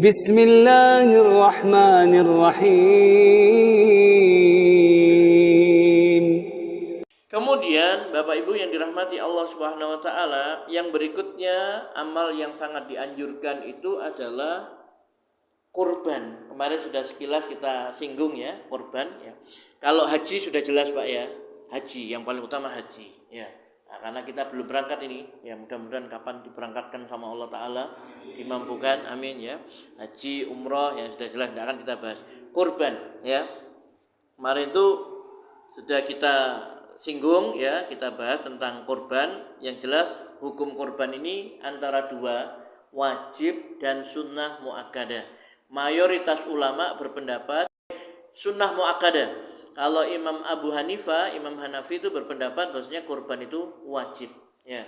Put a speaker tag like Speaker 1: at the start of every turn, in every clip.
Speaker 1: Bismillahirrahmanirrahim.
Speaker 2: Kemudian Bapak Ibu yang dirahmati Allah Subhanahu wa taala, yang berikutnya amal yang sangat dianjurkan itu adalah kurban. Kemarin sudah sekilas kita singgung ya, kurban ya. Kalau haji sudah jelas Pak ya. Haji yang paling utama haji ya. Nah, karena kita belum berangkat ini ya, mudah-mudahan kapan diberangkatkan sama Allah taala, dimampukan, amin ya. Haji, umroh yang sudah jelas tidak akan kita bahas. Kurban ya. Kemarin itu sudah kita singgung ya, kita bahas tentang kurban. Yang jelas hukum kurban ini antara dua, wajib dan sunnah muakkadah. Mayoritas ulama berpendapat sunnah muakkadah. Kalau Imam Abu Hanifah, Imam Hanafi itu berpendapat bahwasanya kurban itu wajib ya.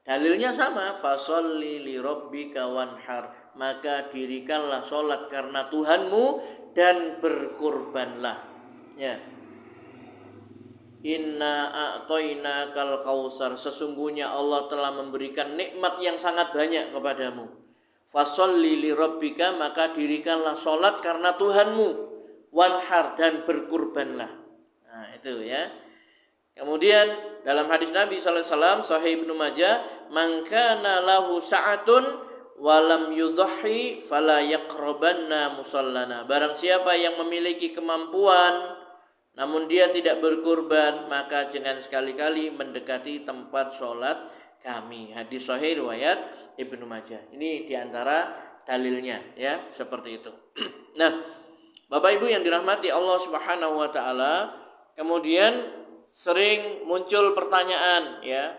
Speaker 2: Dalilnya sama, fasholli li rabbika wanhar, maka dirikanlah sholat karena Tuhanmu dan berkurbanlah ya. Inna a'toinakal kausar, sesungguhnya Allah telah memberikan nikmat yang sangat banyak kepadamu. Fasholli li rabbika, maka dirikanlah sholat karena Tuhanmu, wanhar, dan berkurbanlah. Nah itu ya. Kemudian dalam hadis Nabi sallallahu alaihi wasallam Sahih Ibnu Majah, man kana lahu sa'atun walam yudhi fala yaqrabanna musallana, barang siapa yang memiliki kemampuan namun dia tidak berkurban, maka jangan sekali-kali mendekati tempat sholat kami. Hadis sahih riwayat Ibnu Majah. Ini diantara dalilnya ya, seperti itu. Nah, Bapak Ibu yang dirahmati Allah Subhanahu wa taala, kemudian sering muncul pertanyaan ya,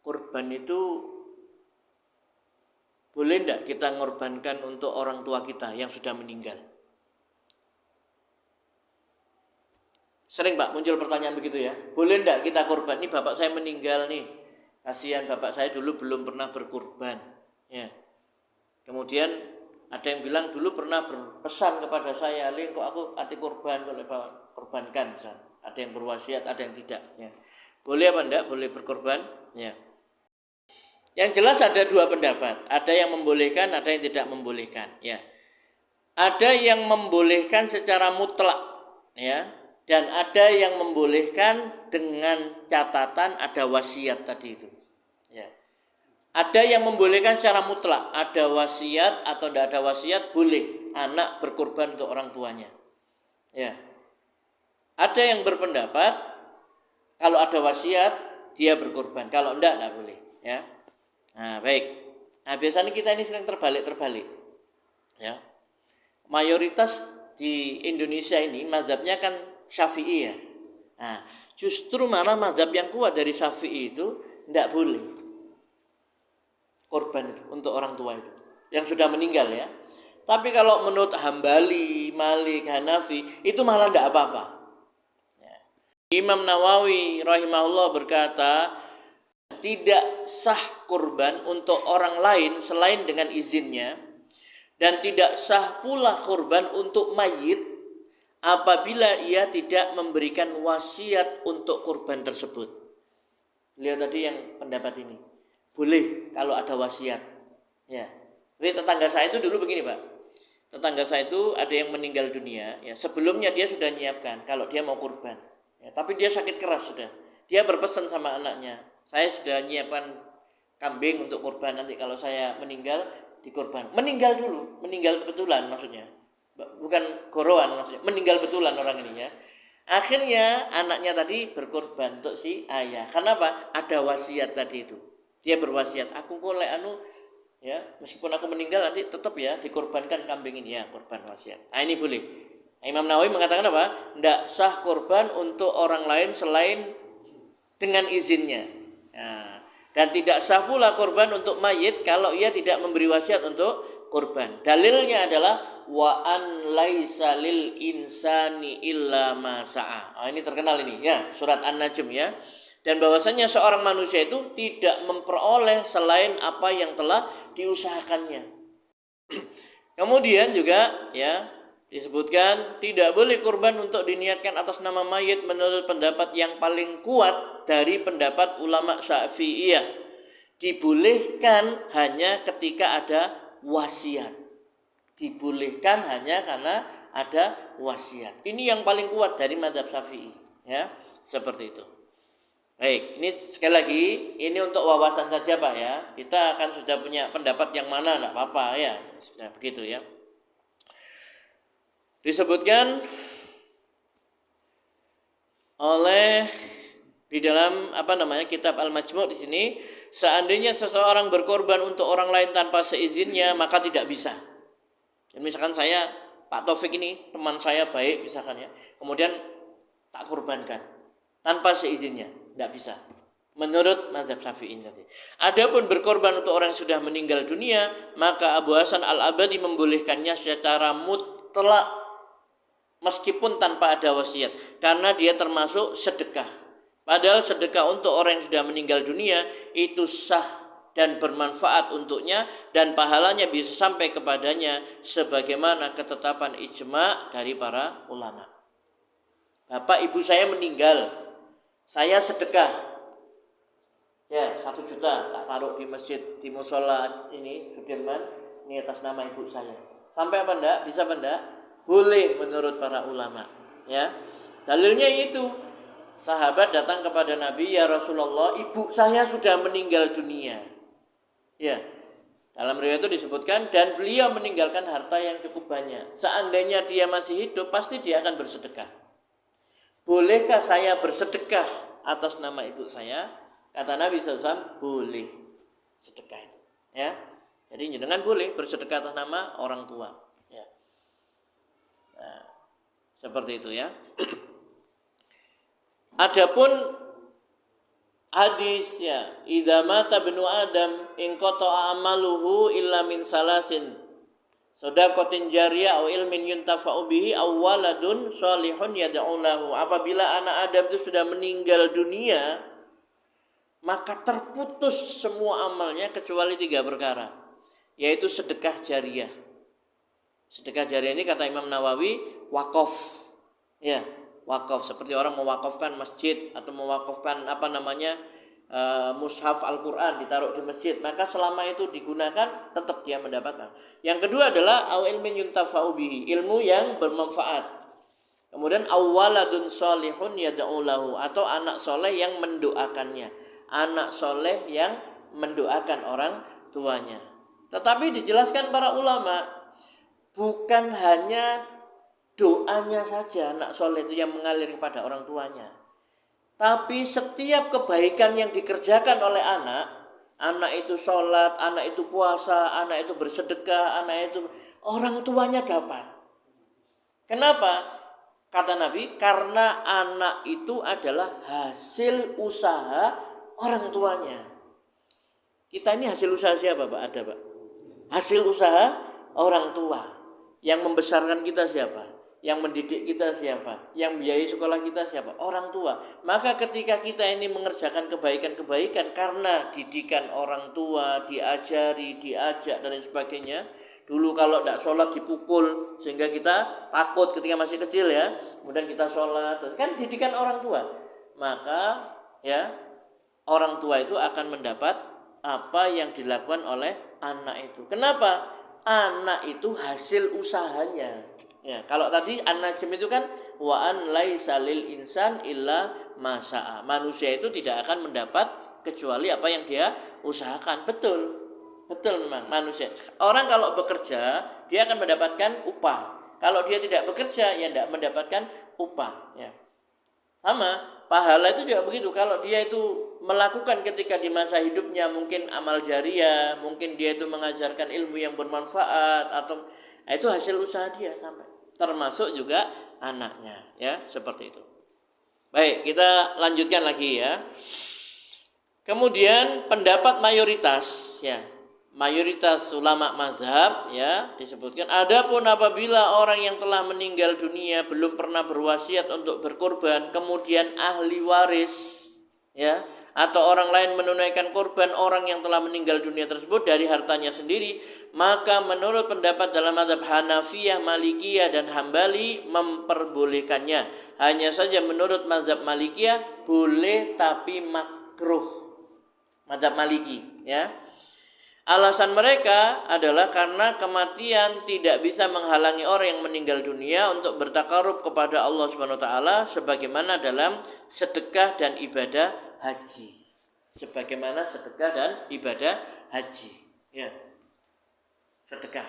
Speaker 2: kurban itu boleh enggak kita ngorbankan untuk orang tua kita yang sudah meninggal? Sering Pak muncul pertanyaan begitu ya. Boleh enggak kita kurban? Ini bapak saya meninggal nih. Kasihan bapak saya dulu belum pernah berkurban. Ya. Kemudian ada yang bilang dulu pernah berpesan kepada saya, "Lin, kok aku ati kurban, boleh kurbankan." Ada yang berwasiat, ada yang tidak ya. Boleh apa enggak? Boleh berkurban? Ya. Yang jelas ada dua pendapat. Ada yang membolehkan, ada yang tidak membolehkan ya. Ada yang membolehkan secara mutlak ya. Dan ada yang membolehkan dengan catatan ada wasiat tadi itu. Ya. Ada yang membolehkan secara mutlak, ada wasiat atau tidak ada wasiat boleh anak berkorban untuk orang tuanya. Ya. Ada yang berpendapat kalau ada wasiat dia berkorban, kalau tidak boleh. Ya. Nah baik. Nah biasanya kita ini sering terbalik. Ya. Mayoritas di Indonesia ini mazhabnya kan Syafi'i ya. Nah, justru malah mazhab yang kuat dari Syafi'i itu tidak boleh korban itu untuk orang tua itu yang sudah meninggal ya. Tapi kalau menurut Hambali, Malik, Hanafi itu malah tidak apa-apa. Ya. Imam Nawawi rahimahullah berkata tidak sah kurban untuk orang lain selain dengan izinnya, dan tidak sah pula kurban untuk mayit apabila ia tidak memberikan wasiat untuk kurban tersebut. Lihat tadi yang pendapat ini. Boleh kalau ada wasiat. Ya. Tapi tetangga saya itu dulu begini, Pak. Tetangga saya itu ada yang meninggal dunia, ya. Sebelumnya dia sudah nyiapkan kalau dia mau kurban. Ya, tapi dia sakit keras sudah. Dia berpesan sama anaknya, "Saya sudah nyiapkan kambing untuk kurban, nanti kalau saya meninggal dikurban." Meninggal dulu, meninggal kebetulan maksudnya. Bukan gorowan maksudnya, meninggal betulan orang ini ya. Akhirnya anaknya tadi berkorban untuk si ayah. Kenapa? Ada wasiat tadi itu. Dia berwasiat, "Aku golek ya, meskipun aku meninggal nanti tetap ya dikorbankan kambing ini ya, korban wasiat." Nah ini boleh. Imam Nawawi mengatakan apa? Tidak sah korban untuk orang lain selain dengan izinnya. Nah, dan tidak sah pula korban untuk mayit kalau ia tidak memberi wasiat untuk korban. Dalilnya adalah wa an laisa lil insani illa ma sa'a. Nah, ini terkenal ini ya, surat An-Najm ya. Dan bahwasanya seorang manusia itu tidak memperoleh selain apa yang telah diusahakannya. Kemudian juga ya disebutkan tidak boleh kurban untuk diniatkan atas nama mayit menurut pendapat yang paling kuat dari pendapat ulama Syafi'iyah. Dibolehkan hanya ketika ada wasiat. Dibolehkan hanya karena ada wasiat. Ini yang paling kuat dari mazhab Syafi'i, ya. Seperti itu. Baik, ini sekali lagi ini untuk wawasan saja Pak ya. Kita akan sudah punya pendapat yang mana enggak apa-apa ya. Sudah begitu ya. Disebutkan oleh di dalam kitab Al-Majmu' di sini, seandainya seseorang berkorban untuk orang lain tanpa seizinnya maka tidak bisa. Dan misalkan saya Pak Taufik ini teman saya baik misalkan ya, kemudian tak korbankan tanpa seizinnya, tidak bisa. Menurut mazhab Syafi'i tadi. Adapun berkorban untuk orang yang sudah meninggal dunia, maka Abu Hasan Al-Abadi membolehkannya secara mutlak meskipun tanpa ada wasiat, karena dia termasuk sedekah. Padahal sedekah untuk orang yang sudah meninggal dunia itu sah dan bermanfaat untuknya, dan pahalanya bisa sampai kepadanya sebagaimana ketetapan ijma dari para ulama. Bapak ibu saya meninggal, saya sedekah, ya 1 juta tak taruh di masjid, di musola ini Sudirman, ini atas nama ibu saya. Sampai apa enggak? Bisa apa enggak? Boleh menurut para ulama, ya. Dalilnya itu, sahabat datang kepada Nabi, ya Rasulullah, ibu saya sudah meninggal dunia. Ya, dalam riwayat itu disebutkan, dan beliau meninggalkan harta yang cukup banyak. Seandainya dia masih hidup, pasti dia akan bersedekah. Bolehkah saya bersedekah atas nama ibu saya? Kata Nabi SAW, boleh sedekah itu. Ya, jadi dengan boleh bersedekah atas nama orang tua. Ya, nah, seperti itu ya. Adapun hadis ya, idza mata ibnu adam in qata'a amaluhu illa min salasin, shadaqatin jariyah aw ilmin yuntafa'u bihi aw waladun shalihun yad'u lahu. Apabila anak Adam itu sudah meninggal dunia, maka terputus semua amalnya kecuali 3 perkara, yaitu sedekah jariyah. Sedekah jariyah ini kata Imam Nawawi wakaf. Ya, wakaf seperti orang mewakafkan masjid atau mewakafkan mushaf Al-Qur'an ditaruh di masjid, maka selama itu digunakan tetap dia mendapatkan. Yang kedua adalah au ilmin yuntafa'u bihi, ilmu yang bermanfaat. Kemudian awwaladun shalihun yad'u lahu, atau anak soleh yang mendoakannya, anak soleh yang mendoakan orang tuanya. Tetapi dijelaskan para ulama, bukan hanya doanya saja anak soleh itu yang mengalir kepada orang tuanya, tapi setiap kebaikan yang dikerjakan oleh anak itu sholat, anak itu puasa, anak itu bersedekah, anak itu orang tuanya dapat. Kenapa? Kata Nabi, karena anak itu adalah hasil usaha orang tuanya. Kita ini hasil usaha siapa Pak? Ada Pak? Hasil usaha orang tua. Yang membesarkan kita siapa? Yang mendidik kita siapa? Yang biayai sekolah kita siapa? Orang tua. Maka ketika kita ini mengerjakan kebaikan-kebaikan karena didikan orang tua, diajari, diajak dan sebagainya. Dulu kalau tidak sholat dipukul, sehingga kita takut ketika masih kecil ya. Kemudian kita sholat, kan didikan orang tua. Maka ya, orang tua itu akan mendapat apa yang dilakukan oleh anak itu. Kenapa? Anak itu hasil usahanya. Ya, kalau tadi an-najm itu kan wa an laisa lil insan illa ma sa'a. Manusia itu tidak akan mendapat kecuali apa yang dia usahakan. Betul. Betul memang manusia. Orang kalau bekerja, dia akan mendapatkan upah. Kalau dia tidak bekerja, ya tidak mendapatkan upah, ya. Sama, pahala itu juga begitu. Kalau dia itu melakukan ketika di masa hidupnya mungkin amal jariyah, mungkin dia itu mengajarkan ilmu yang bermanfaat, atau itu hasil usaha dia sampai. Termasuk juga anaknya, ya, seperti itu. Baik, kita lanjutkan lagi ya. Kemudian pendapat mayoritas, ya, mayoritas ulama mazhab ya disebutkan, adapun apabila orang yang telah meninggal dunia belum pernah berwasiat untuk berkorban, kemudian ahli waris ya atau orang lain menunaikan korban orang yang telah meninggal dunia tersebut dari hartanya sendiri, maka menurut pendapat dalam mazhab Hanafiyah, Malikiyah dan Hambali memperbolehkannya. Hanya saja menurut mazhab Malikiyah boleh tapi makruh. Madzhab Maliki, ya. Alasan mereka adalah karena kematian tidak bisa menghalangi orang yang meninggal dunia untuk bertakarub kepada Allah Subhanahu wa taala sebagaimana dalam sedekah dan ibadah haji. Sebagaimana sedekah dan ibadah haji, ya. Sedekah.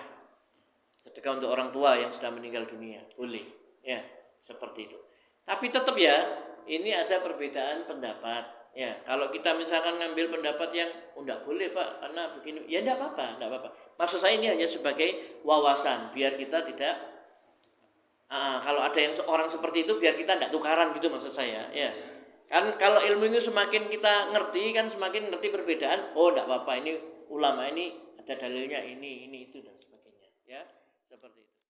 Speaker 2: Sedekah untuk orang tua yang sudah meninggal dunia, boleh, ya, seperti itu. Tapi tetap ya, ini ada perbedaan pendapat. Ya, kalau kita misalkan ngambil pendapat yang enggak boleh Pak karena begini, ya enggak apa-apa. Maksud saya ini hanya sebagai wawasan biar kita tidak kalau ada yang orang seperti itu biar kita enggak tukaran gitu maksud saya, ya. Kan kalau ilmu itu semakin kita ngerti kan semakin ngerti perbedaan. Oh, enggak apa-apa, ini ulama ini ada dalilnya ini itu dan sebagainya, ya. Seperti itu.